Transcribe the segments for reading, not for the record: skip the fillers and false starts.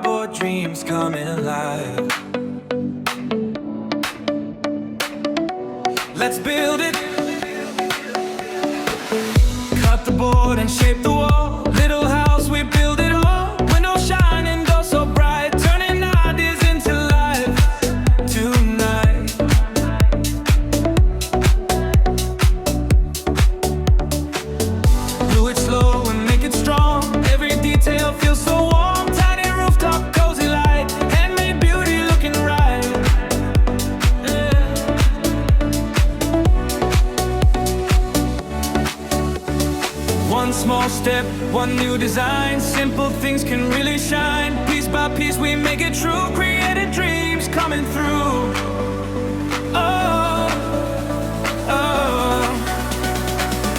Cardboard dreams coming alive. Let's build it. Cut the board and shape the wall. Little house, we build it all. Windows shining, door so bright, turning ideas into life tonight. Do it slow and make it strong. Every detail feels so warm. Tiny rooftop, cozy light, handmade beauty looking right. One small step, one new design. Simple things can really shine. Piece by piece we make it true. Created dreams coming through. Oh, oh.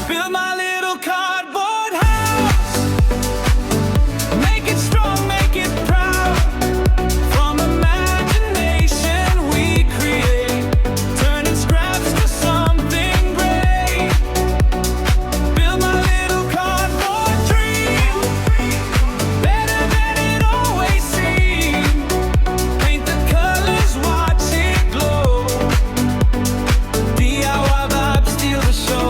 Build my little cardboard house. Make it strong, make it proud. From imagination we create, turning scraps to something great. Build my little cardboard dream, better than it always seemed. Paint the colors, watch it glow. DIY vibes steal the show.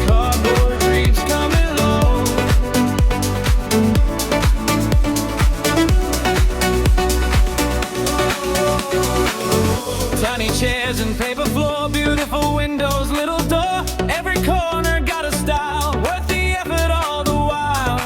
Cardboard dreams coming low. Tiny chairs and paper floor, beautiful windows, little door. Every corner got a style, worth the effort all the while.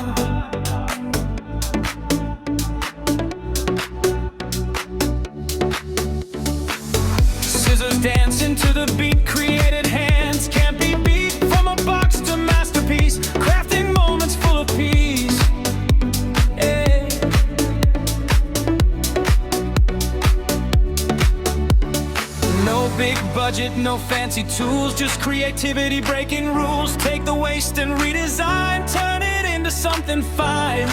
Scissors dancing to the beat, created hands can't be beat. From a box to masterpiece, crafting moments full of peace. Yeah. No big budget, no fancy tools, just creativity breaking rules. Take the waste and redesign, turn it into something fine.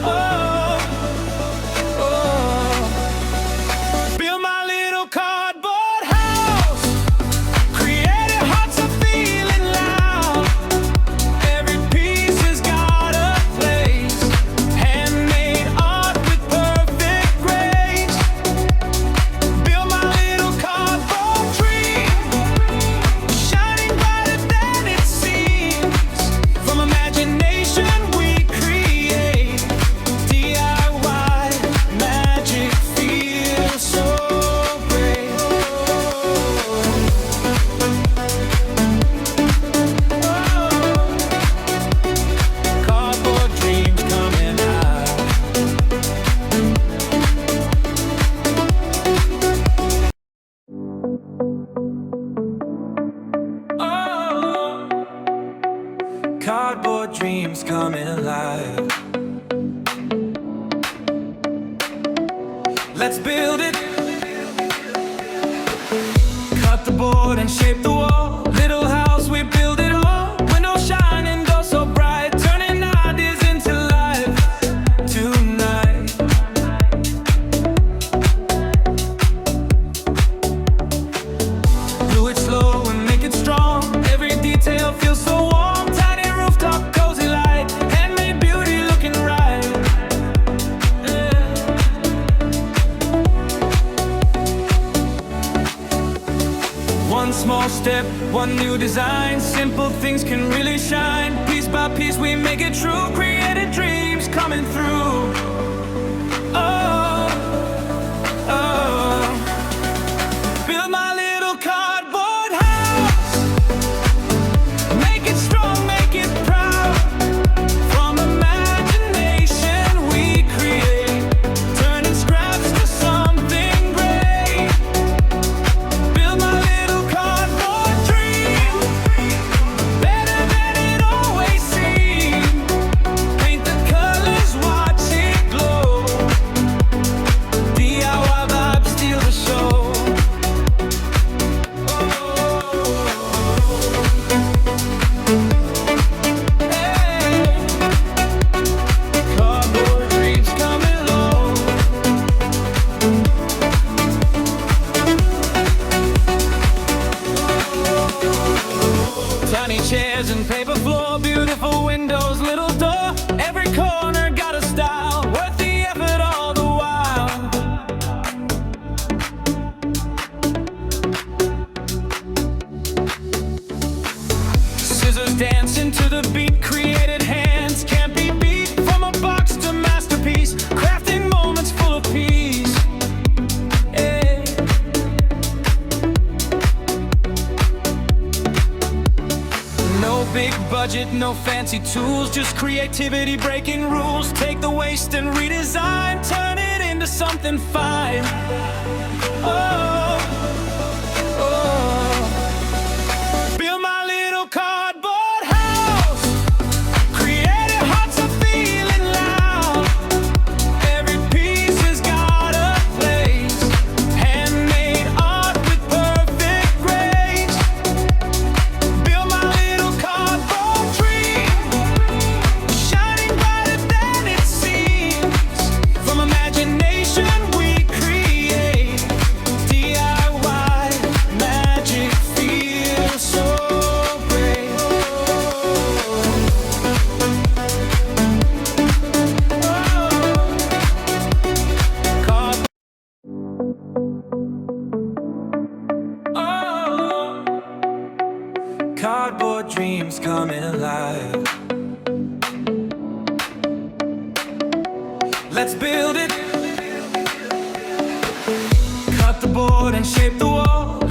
Oh, oh. Build my little cardboard house. Creative hearts are feeling loud. Every piece has got a place. Handmade art with perfect grace. Build my little cardboard dream, shining brighter than it seems. From imagination we create, DIY magic feels so great. Cardboard dreams coming out. Oh, cardboard dreams coming alive. Let's build it. Cut the board and shape the wall. Little house, we build it all. Windows shining, door so bright, turning ideas into life tonight. Do it slow and make it strong. Every detail feels so warm. Tiny rooftop, cozy light, handmade beauty looking right. One small step, one new design. Simple things can really shine. Piece by piece we make it true. Created dreams coming through. Oh, oh. Build my little cardboard house. Make it strong, make it proud. From imagination we create, turning scraps to something great. Build my little cardboard dream, better than it always seemed. Paint the style, worth the effort all the while. Scissors dancing to the beat, created hands can't be beat. From a box to masterpiece, crafting moments full of peace. Yeah. No big budget, no fancy tools, just creativity breaking rules. Take the waste and redesign, turn it into something fine. Oh, oh. Build my little cardboard house, creative hearts are feeling loud. Every piece has got a place, handmade art with perfect grace. Build my little cardboard dream, shining brighter than it seems. From imagination we create, DIY magic feels so great. Card- oh. Cardboard dreams coming alive. Let's build it. Cut the board and shape the wall.